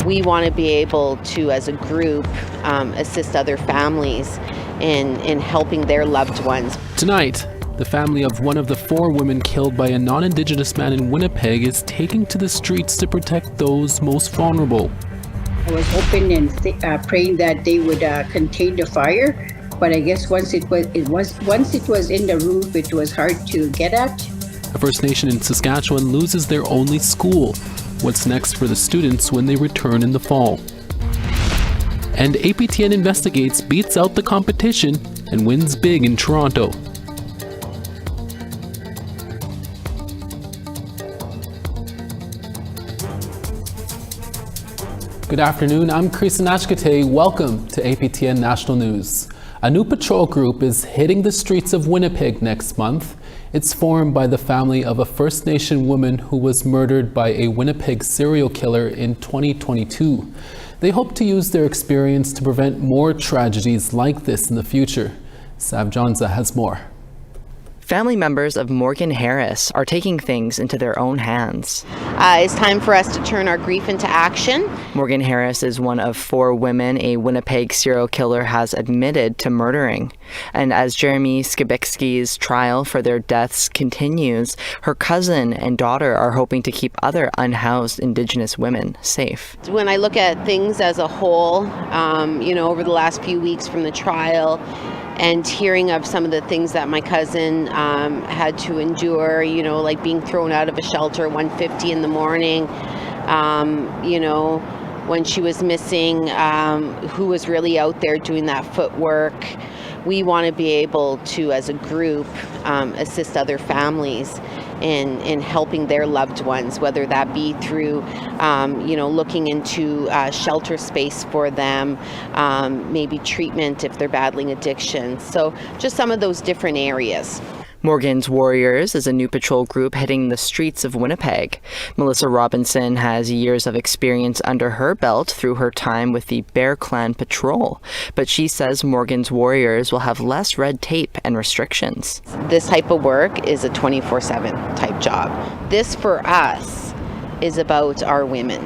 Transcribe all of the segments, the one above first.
We want to be able to, as a group, assist other families in helping their loved ones. Tonight, the family of one of the 4 women killed by a non-Indigenous man in Winnipeg is taking to the streets to protect those most vulnerable. I was hoping and praying that they would contain the fire, but I guess once it was in the roof, it was hard to get at. A First Nation in Saskatchewan loses their only school. What's next for the students when they return in the fall? And APTN Investigates beats out the competition and wins big in Toronto. Good afternoon, I'm Nisichawayasihk Cree. Welcome to APTN National News. A new patrol group is hitting the streets of Winnipeg next month. It's formed by the family of a First Nation woman who was murdered by a Winnipeg serial killer in 2022. They hope to use their experience to prevent more tragedies like this in the future. Sav Jonza has more. Family members of Morgan Harris are taking things into their own hands. It's time for us to turn our grief into action. Morgan Harris is one of 4 women a Winnipeg serial killer has admitted to murdering. And as Jeremy Skibicki's trial for their deaths continues, her cousin and daughter are hoping to keep other unhoused Indigenous women safe. When I look at things as a whole, over the last few weeks from the trial, and hearing of some of the things that my cousin had to endure, like being thrown out of a shelter 1:50 in the morning, when she was missing, who was really out there doing that footwork. We want to be able to, as a group, assist other families in helping their loved ones, whether that be through, looking into shelter space for them, maybe treatment if they're battling addiction. So just some of those different areas. Morgan's Warriors is a new patrol group hitting the streets of Winnipeg. Melissa Robinson has years of experience under her belt through her time with the Bear Clan Patrol, but she says Morgan's Warriors will have less red tape and restrictions. This type of work is a 24/7 type job. This for us is about our women.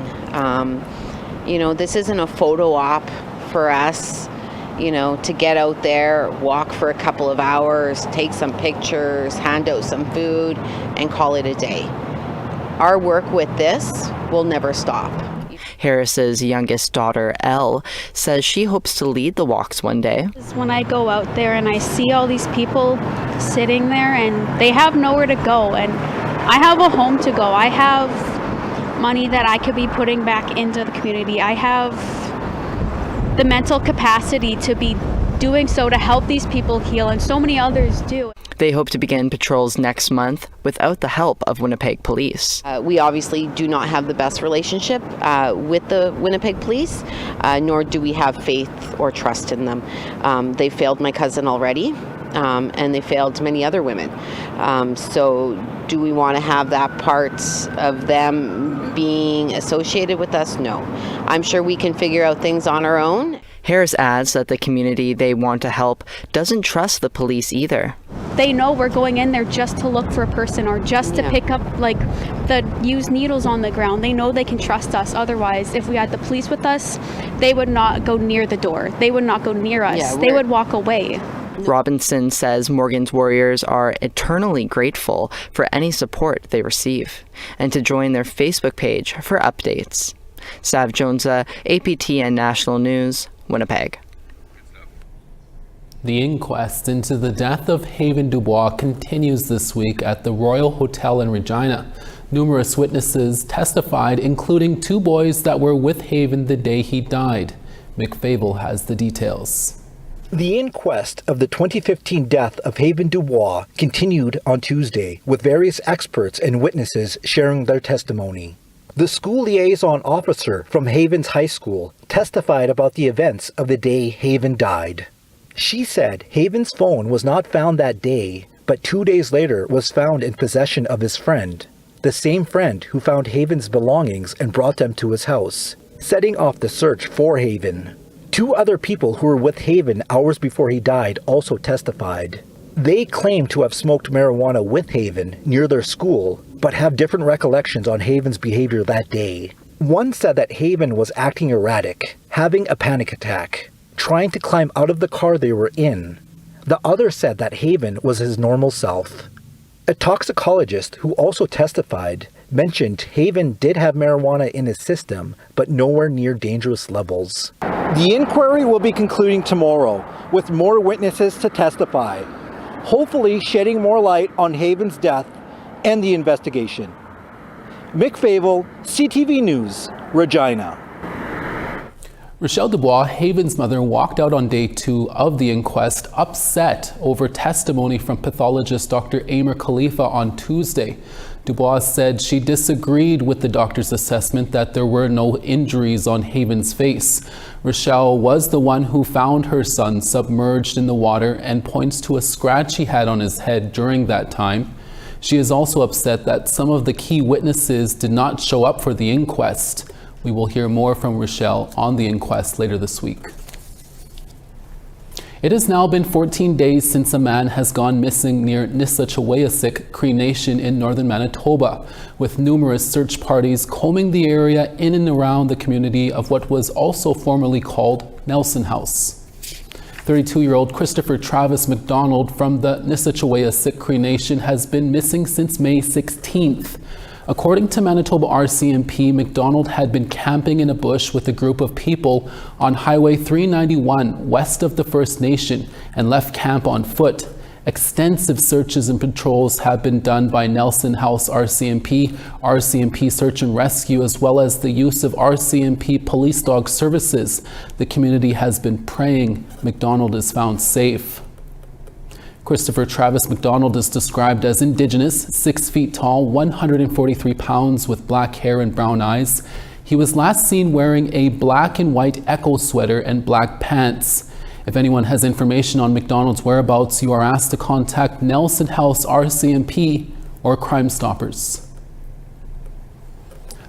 This isn't a photo op for us. To get out there, walk for a couple of hours, take some pictures, hand out some food, and call it a day. Our work with this will never stop. Harris's youngest daughter, Elle, says she hopes to lead the walks one day. When I go out there and I see all these people sitting there and they have nowhere to go, and I have a home to go. I have money that I could be putting back into the community. I have the mental capacity to be doing so to help these people heal, and so many others do. They hope to begin patrols next month without the help of Winnipeg Police. We obviously do not have the best relationship with the Winnipeg Police, nor do we have faith or trust in them. They failed my cousin already, and they failed many other women. So do we want to have that part of them being associated with us? No. I'm sure we can figure out things on our own. Harris adds that the community they want to help doesn't trust the police either. They know we're going in there just to look for a person, or just to pick up the used needles on the ground. They know they can trust us. Otherwise, if we had the police with us, they would not go near the door. They would not go near us. They would walk away. Robinson says Morgan's Warriors are eternally grateful for any support they receive, and to join their Facebook page for updates. Sav Jonza, APTN National News, Winnipeg. The inquest into the death of Haven Dubois continues this week at the Royal Hotel in Regina. Numerous witnesses testified, including 2 boys that were with Haven the day he died. Mick Fable has the details. The inquest of the 2015 death of Haven Dubois continued on Tuesday, with various experts and witnesses sharing their testimony. The school liaison officer from Haven's high school testified about the events of the day Haven died. She said Haven's phone was not found that day, but 2 days later was found in possession of his friend, the same friend who found Haven's belongings and brought them to his house, setting off the search for Haven. 2 other people who were with Haven hours before he died also testified. They claim to have smoked marijuana with Haven near their school, but have different recollections on Haven's behavior that day. One said that Haven was acting erratic, having a panic attack, trying to climb out of the car they were in. The other said that Haven was his normal self. A toxicologist who also testified mentioned Haven did have marijuana in his system, but nowhere near dangerous levels. The inquiry will be concluding tomorrow, with more witnesses to testify, hopefully shedding more light on Haven's death and the investigation. Mick Favel, CTV News, Regina. Rochelle Dubois, Haven's mother, walked out on day 2 of the inquest upset over testimony from pathologist Dr. Amer Khalifa on Tuesday. Dubois said she disagreed with the doctor's assessment that there were no injuries on Haven's face. Rochelle was the one who found her son submerged in the water and points to a scratch he had on his head during that time. She is also upset that some of the key witnesses did not show up for the inquest. We will hear more from Rochelle on the inquest later this week. It has now been 14 days since a man has gone missing near Nisichawayasihk Cree Nation in northern Manitoba, with numerous search parties combing the area in and around the community of what was also formerly called Nelson House. 32-year-old Christopher Travis McDonald from the Nisichawayasihk Cree Nation has been missing since May 16th. According to Manitoba RCMP, McDonald had been camping in a bush with a group of people on Highway 391 west of the First Nation and left camp on foot. Extensive searches and patrols have been done by Nelson House RCMP, RCMP Search and Rescue, as well as the use of RCMP police dog services. The community has been praying McDonald is found safe. Christopher Travis McDonald is described as Indigenous, 6 feet tall, 143 pounds, with black hair and brown eyes. He was last seen wearing a black and white Echo sweater and black pants. If anyone has information on McDonald's whereabouts, you are asked to contact Nelson House RCMP or Crime Stoppers.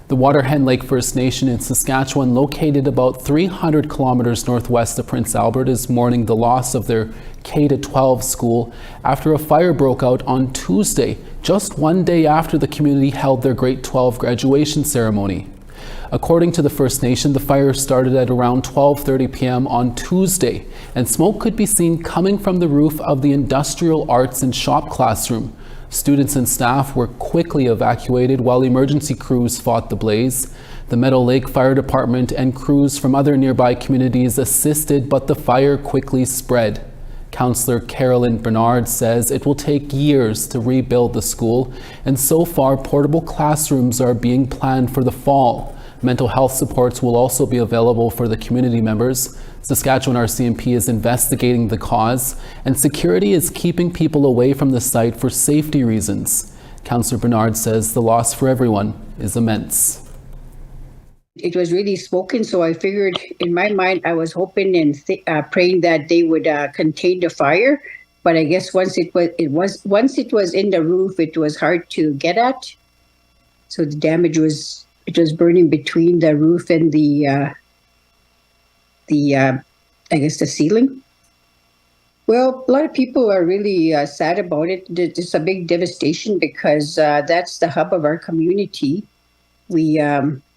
The Waterhen Lake First Nation in Saskatchewan, located about 300 kilometers northwest of Prince Albert, is mourning the loss of their K-12 school after a fire broke out on Tuesday, just one day after the community held their grade 12 graduation ceremony. According to the First Nation, the fire started at around 12:30 p.m. on Tuesday, and smoke could be seen coming from the roof of the Industrial Arts and Shop classroom. Students and staff were quickly evacuated while emergency crews fought the blaze. The Meadow Lake Fire Department and crews from other nearby communities assisted, but the fire quickly spread. Councillor Carolyn Bernard says it will take years to rebuild the school, and so far portable classrooms are being planned for the fall. Mental health supports will also be available for the community members. Saskatchewan RCMP is investigating the cause, and security is keeping people away from the site for safety reasons. Councillor Bernard says the loss for everyone is immense. It was really smoking, so I figured in my mind I was hoping and praying that they would contain the fire. But I guess once it was in the roof, it was hard to get at. So the damage was burning between the roof and the ceiling. Well, a lot of people are really sad about it. It's a big devastation because that's the hub of our community.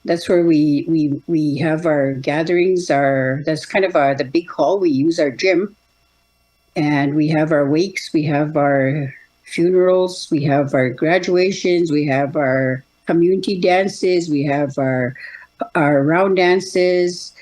That's where we have our gatherings. That's kind of the big hall. We use our gym, and we have our wakes. We have our funerals. We have our graduations. We have our community dances. We have our round dances.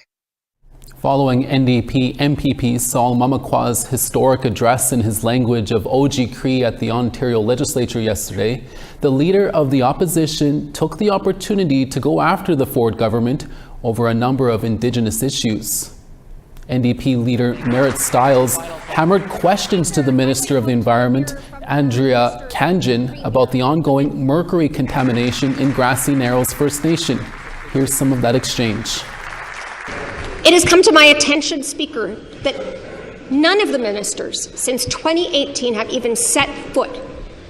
Following NDP MPP Saul Mamakwa's historic address in his language of OG Cree at the Ontario Legislature yesterday, the leader of the opposition took the opportunity to go after the Ford government over a number of Indigenous issues. NDP leader Merritt Stiles hammered questions to the Minister of the Environment, Andrea Kanjan, about the ongoing mercury contamination in Grassy Narrows First Nation. Here's some of that exchange. It has come to my attention, Speaker, that none of the ministers since 2018 have even set foot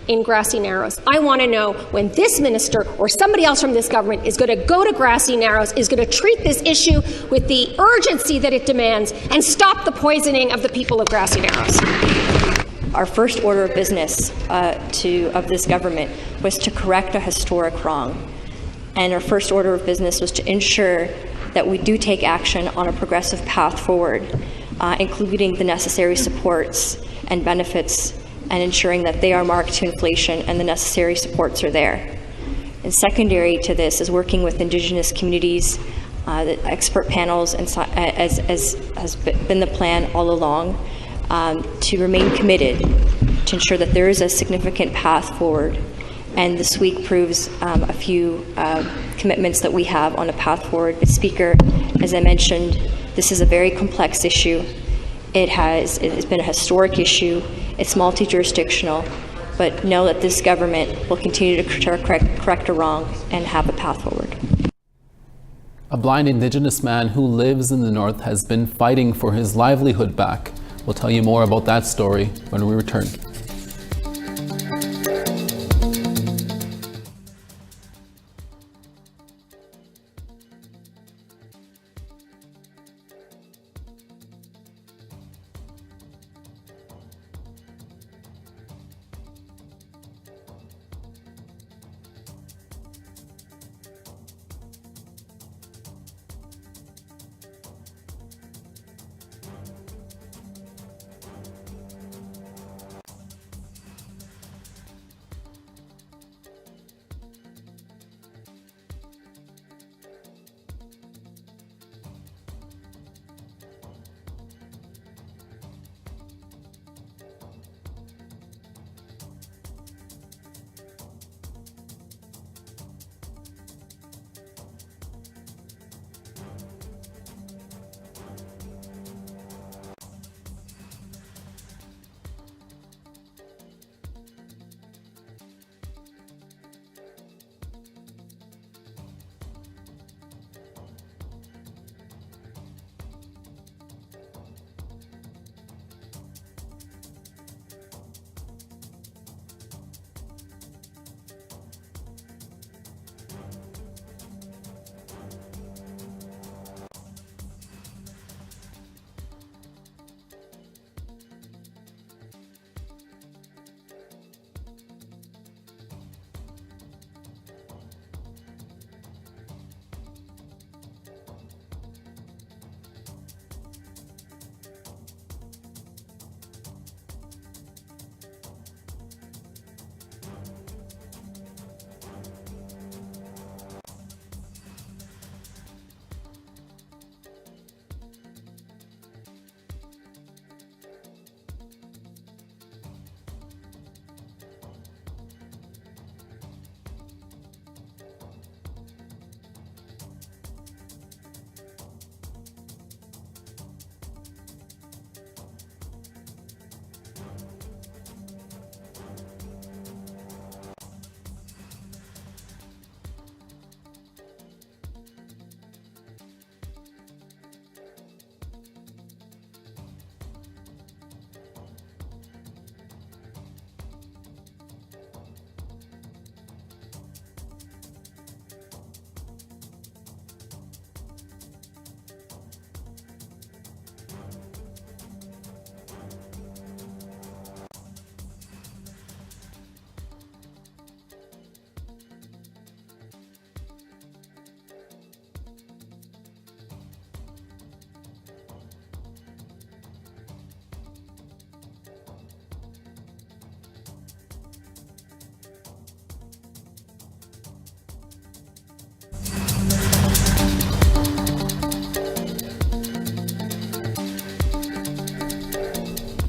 in Grassy Narrows. I want to know when this minister or somebody else from this government is going to go to Grassy Narrows, is going to treat this issue with the urgency that it demands, and stop the poisoning of the people of Grassy Narrows. Our first order of business of this government was to correct a historic wrong. And our first order of business was to ensure that we do take action on a progressive path forward, including the necessary supports and benefits, and ensuring that they are marked to inflation and the necessary supports are there. And secondary to this is working with Indigenous communities, the expert panels, and as has been the plan all along, to remain committed to ensure that there is a significant path forward. And this week proves a few commitments that we have on a path forward. But Speaker, as I mentioned, this is a very complex issue. It has been a historic issue. It's multi-jurisdictional, but know that this government will continue to correct a wrong and have a path forward. A blind Indigenous man who lives in the North has been fighting for his livelihood back. We'll tell you more about that story when we return.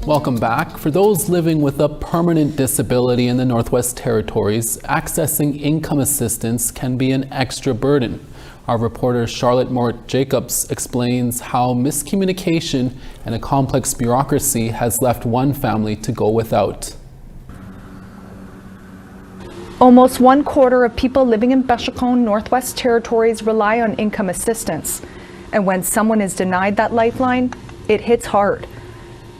Welcome back. For those living with a permanent disability in the Northwest Territories, accessing income assistance can be an extra burden. Our reporter Charlotte Mort-Jacobs explains how miscommunication and a complex bureaucracy has left one family to go without. Almost 1/4 of people living in Bechecoon, Northwest Territories rely on income assistance. And when someone is denied that lifeline, it hits hard.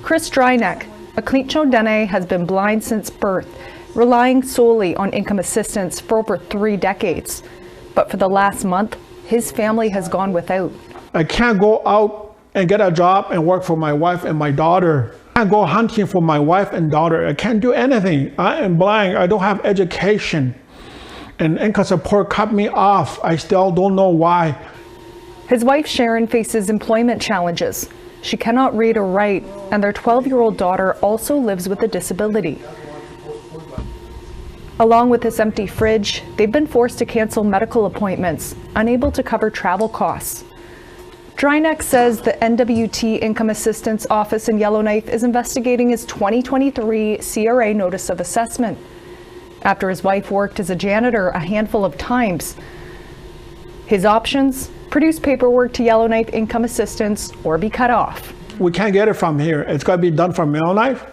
Chris Dryneck, a Clicho Dene, has been blind since birth, relying solely on income assistance for over 3 decades. But for the last month, his family has gone without. I can't go out and get a job and work for my wife and my daughter. I can't go hunting for my wife and daughter. I can't do anything. I am blind. I don't have education. and income support cut me off. I still don't know why. His wife Sharon faces employment challenges. She cannot read or write, and their 12-year-old daughter also lives with a disability. Along with this empty fridge, they've been forced to cancel medical appointments, unable to cover travel costs. Dryneck says the NWT Income Assistance Office in Yellowknife is investigating his 2023 CRA Notice of Assessment after his wife worked as a janitor a handful of times. His options: produce paperwork to Yellowknife Income Assistance or be cut off. We can't get it from here. It's got to be done from Yellowknife.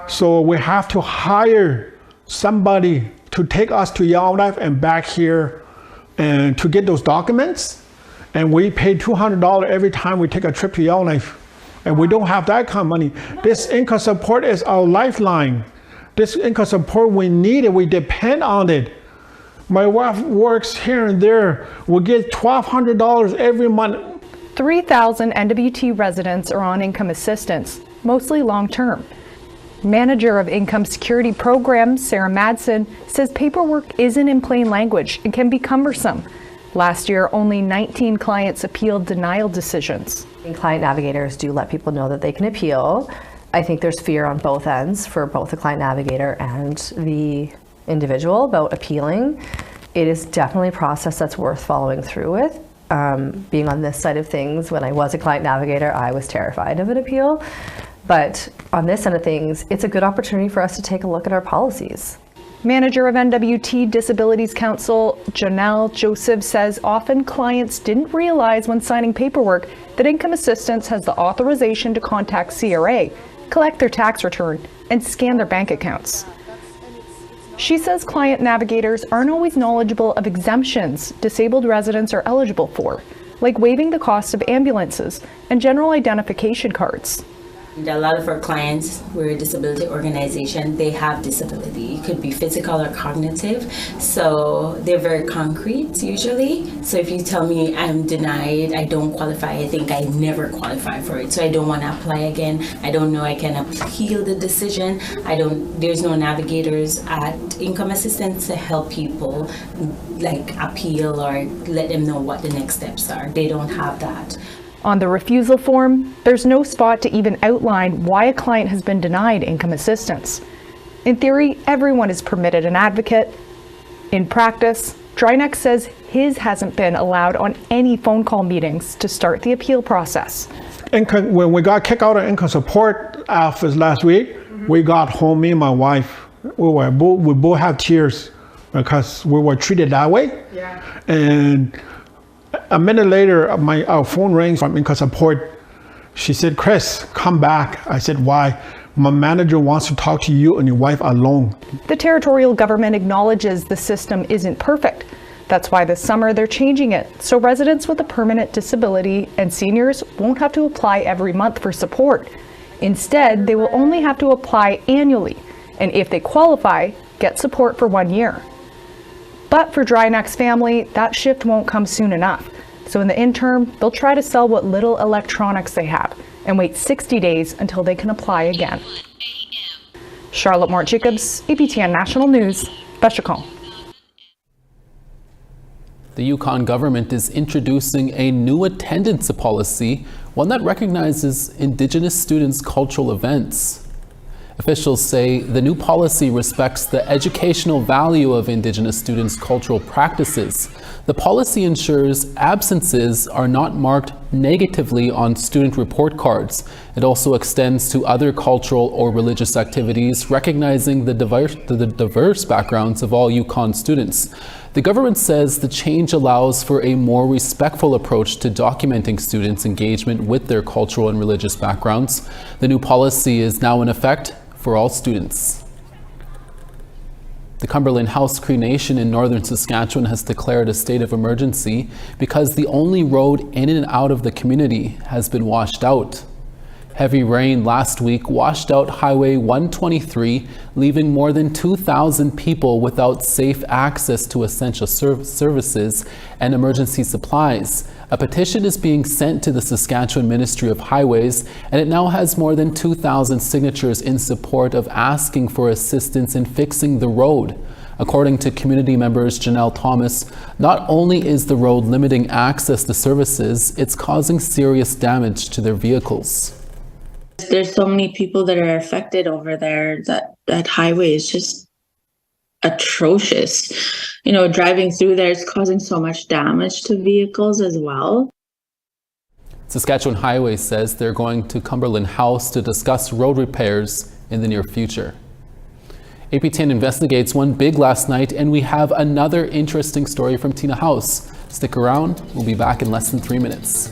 So we have to hire somebody to take us to Yellowknife and back here and to get those documents. And we pay $200 every time we take a trip to Yellowknife. And we don't have that kind of money. This income support is our lifeline. This income support, we need it, we depend on it. My wife works here and there. We get $1,200 every month. 3,000 NWT residents are on income assistance, mostly long-term. Manager of Income Security Programs, Sarah Madsen, says paperwork isn't in plain language and can be cumbersome. Last year, only 19 clients appealed denial decisions. Client navigators do let people know that they can appeal. I think there's fear on both ends for both the client navigator and the individual about appealing. It is definitely a process that's worth following through with. Being on this side of things, when I was a client navigator, I was terrified of an appeal. But on this end of things, it's a good opportunity for us to take a look at our policies. Manager of NWT Disabilities Council, Janelle Joseph, says often clients didn't realize when signing paperwork that income assistance has the authorization to contact CRA, collect their tax return, and scan their bank accounts. She says client navigators aren't always knowledgeable of exemptions disabled residents are eligible for, like waiving the cost of ambulances and general identification cards. A lot of our clients, we're a disability organization, they have disability. It could be physical or cognitive, so they're very concrete usually. So if you tell me I'm denied, I don't qualify, I think I never qualify for it, so I don't want to apply again. I don't know I can appeal the decision. There's no navigators at Income Assistance to help people like appeal or let them know what the next steps are. They don't have that. On the refusal form, there's no spot to even outline why a client has been denied income assistance. In theory, everyone is permitted an advocate. In practice, Dryneck says his hasn't been allowed on any phone call meetings to start the appeal process. When we got kicked out of income support office last week, we got home, me and my wife, we both had tears because we were treated that way. Yeah. And a minute later, our phone rings from income support. She said, "Chris, come back." I said, "Why?" "My manager wants to talk to you and your wife alone." The territorial government acknowledges the system isn't perfect. That's why this summer they're changing it, so residents with a permanent disability and seniors won't have to apply every month for support. Instead, they will only have to apply annually, and if they qualify, get support for 1 year. But for Dryneck's family, that shift won't come soon enough. So in the interim, they'll try to sell what little electronics they have and wait 60 days until they can apply again. Charlotte Mort-Jacobs, APTN National News, Bechecal. The Yukon government is introducing a new attendance policy, one that recognizes Indigenous students' cultural events. Officials say the new policy respects the educational value of Indigenous students' cultural practices. The policy ensures absences are not marked negatively on student report cards. It also extends to other cultural or religious activities, recognizing the diverse backgrounds of all Yukon students. The government says the change allows for a more respectful approach to documenting students' engagement with their cultural and religious backgrounds. The new policy is now in effect for all students. The Cumberland House Cree Nation in northern Saskatchewan has declared a state of emergency because the only road in and out of the community has been washed out. Heavy rain last week washed out Highway 123, leaving more than 2,000 people without safe access to essential services and emergency supplies. A petition is being sent to the Saskatchewan Ministry of Highways, and it now has more than 2,000 signatures in support of asking for assistance in fixing the road. According to community members Janelle Thomas, not only is the road limiting access to services, it's causing serious damage to their vehicles. There's so many people that are affected over there. That highway is just atrocious. You know, driving through there is causing so much damage to vehicles as well. Saskatchewan Highway says they're going to Cumberland House to discuss road repairs in the near future. APTN investigates one big last night, and we have another interesting story from Tina House. Stick around, we'll be back in less than 3 minutes.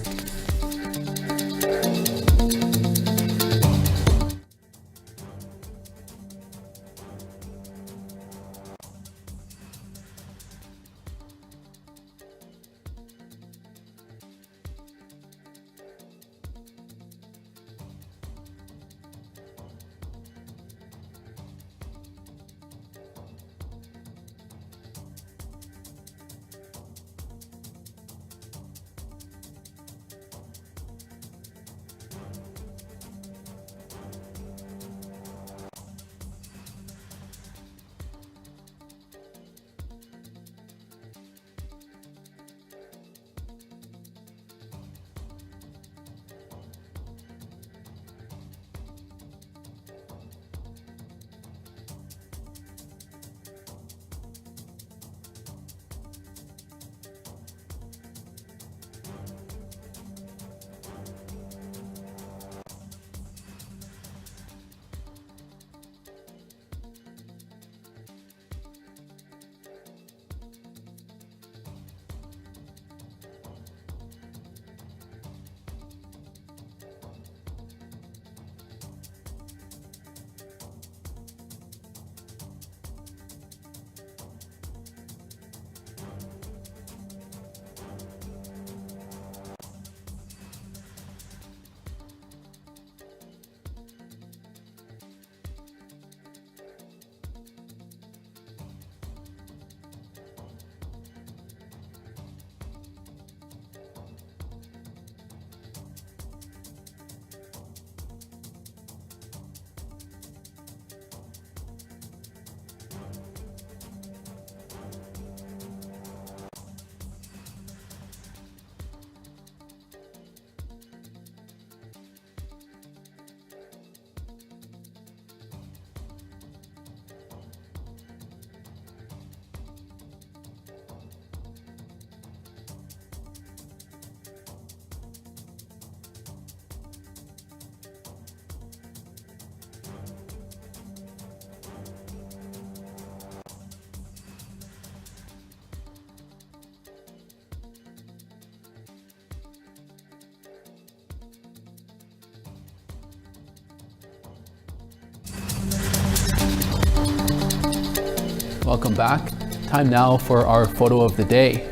Welcome back. Time now for our photo of the day.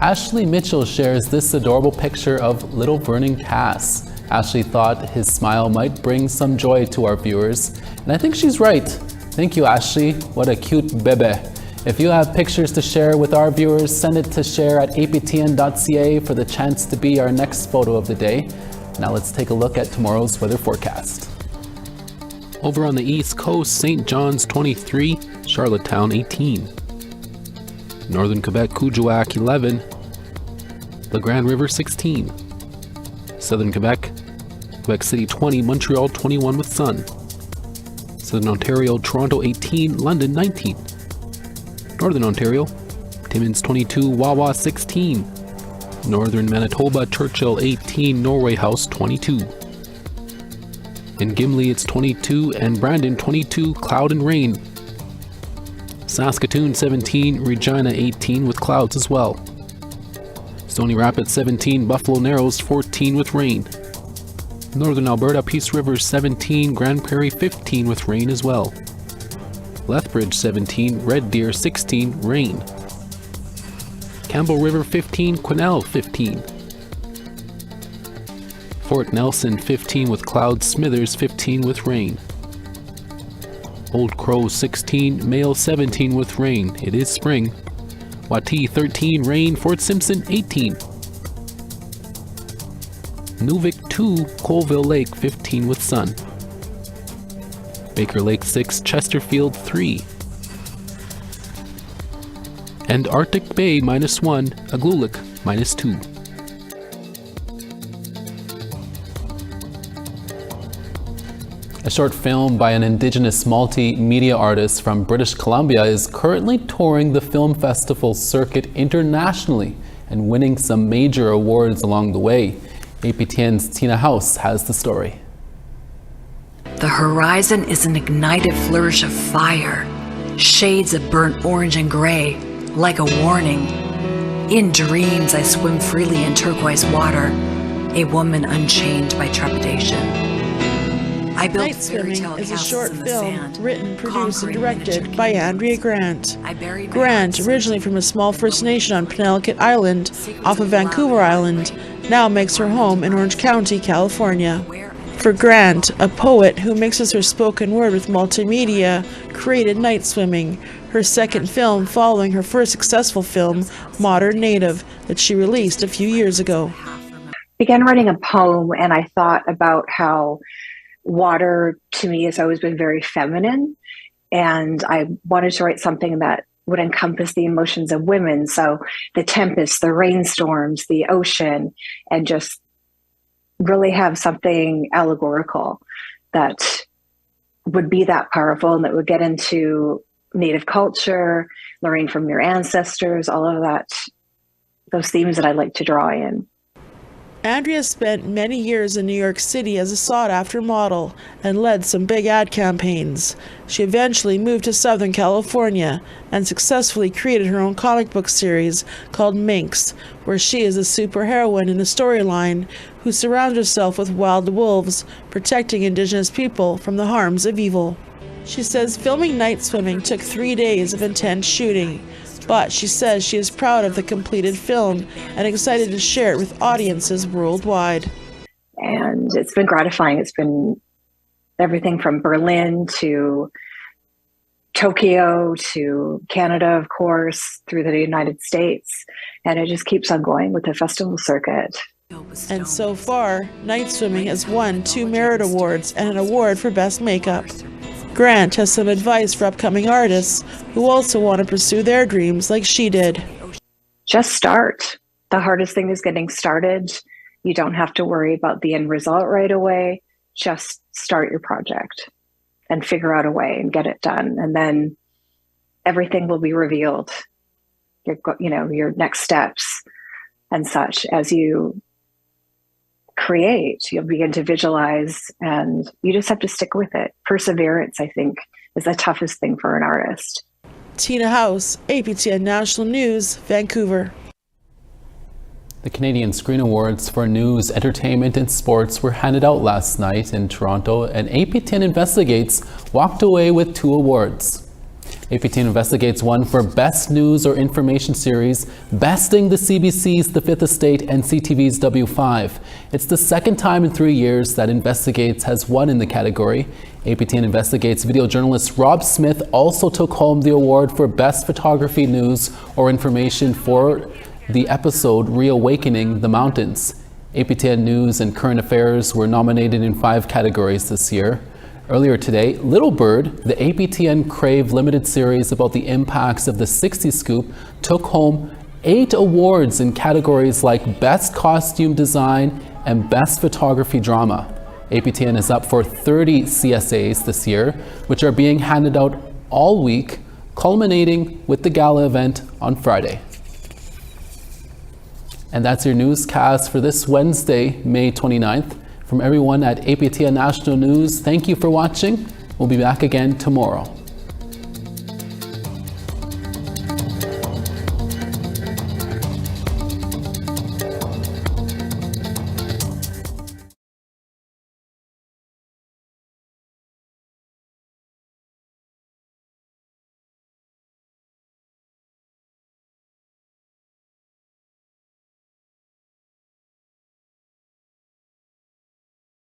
Ashley Mitchell shares this adorable picture of little Vernon Cass. Ashley thought his smile might bring some joy to our viewers, and I think she's right. Thank you, Ashley. What a cute bebe. If you have pictures to share with our viewers, send it to share@aptn.ca for the chance to be our next photo of the day. Now let's take a look at tomorrow's weather forecast. Over on the East Coast, St. John's 23, Charlottetown 18. Northern Quebec, Kuujjuaq 11. La Grande River 16. Southern Quebec, Quebec City 20, Montreal 21 with sun. Southern Ontario, Toronto 18, London 19. Northern Ontario, Timmins 22, Wawa 16. Northern Manitoba, Churchill 18, Norway House 22. In Gimli it's 22 and Brandon 22, cloud and rain. Saskatoon 17, Regina 18 with clouds as well. Stony Rapids 17, Buffalo Narrows 14 with rain. Northern Alberta, Peace River 17, Grand Prairie 15 with rain as well. Lethbridge 17, Red Deer 16, rain. Campbell River 15, Quesnel 15. Fort Nelson 15 with clouds, Smithers 15 with rain. Old Crow 16, Mayo 17 with rain. It is spring. Watee 13, rain. Fort Simpson 18. Nuvik 2, Colville Lake 15 with sun. Baker Lake 6, Chesterfield 3. and Arctic Bay -1, Aglulik -2. A short film by an Indigenous multimedia artist from British Columbia is currently touring the film festival circuit internationally and winning some major awards along the way. APTN's Tina House has the story. The horizon is an ignited flourish of fire, shades of burnt orange and gray, like a warning. In dreams, I swim freely in turquoise water, a woman unchained by trepidation. Night Swimming is a short film written, produced, and directed by Andrea Grant. Grant, originally from a small First Nation on Penelakut Island off of Vancouver Island, now makes her home in Orange County, California. For Grant, a poet who mixes her spoken word with multimedia, created Night Swimming, her second film following her first successful film, Modern Native, that she released a few years ago. I began writing a poem, and I thought about how water to me has always been very feminine, and I wanted to write something that would encompass the emotions of women. So the tempests, the rainstorms, the ocean, and just really have something allegorical that would be that powerful and that would get into Native culture, learning from your ancestors, all of that, those themes that I like to draw in. Andrea spent many years in New York City as a sought-after model and led some big ad campaigns. She eventually moved to Southern California and successfully created her own comic book series called Minx, where she is a superheroine in a storyline who surrounds herself with wild wolves, protecting Indigenous people from the harms of evil. She says filming Night Swimming took 3 days of intense shooting, but she says she is proud of the completed film and excited to share it with audiences worldwide. And it's been gratifying. It's been everything from Berlin to Tokyo to Canada, of course, through the United States. And it just keeps on going with the festival circuit. And so far, Night Swimming has won 2 Merit Awards and an award for Best Makeup. Grant has some advice for upcoming artists who also want to pursue their dreams like she did. Just start. The hardest thing is getting started. You don't have to worry about the end result right away. Just start your project and figure out a way and get it done. And then everything will be revealed. Your next steps and such as you create, you'll begin to visualize, and you just have to stick with it. Perseverance, I think, is the toughest thing for an artist. Tina House, APTN National News, Vancouver. The Canadian Screen Awards for News, Entertainment and Sports were handed out last night in Toronto, and APTN Investigates walked away with 2 awards. APTN Investigates won for Best News or Information Series, besting the CBC's The Fifth Estate and CTV's W5. It's the second time in 3 years that Investigates has won in the category. APTN Investigates video journalist Rob Smith also took home the award for Best Photography News or Information for the episode Reawakening the Mountains. APTN News and Current Affairs were nominated in 5 categories this year. Earlier today, Little Bird, the APTN Crave limited series about the impacts of the 60s scoop, took home 8 awards in categories like Best Costume Design and Best Photography Drama. APTN is up for 30 CSAs this year, which are being handed out all week, culminating with the gala event on Friday. And that's your newscast for this Wednesday, May 29th. From everyone at APTN National News, thank you for watching. We'll be back again tomorrow.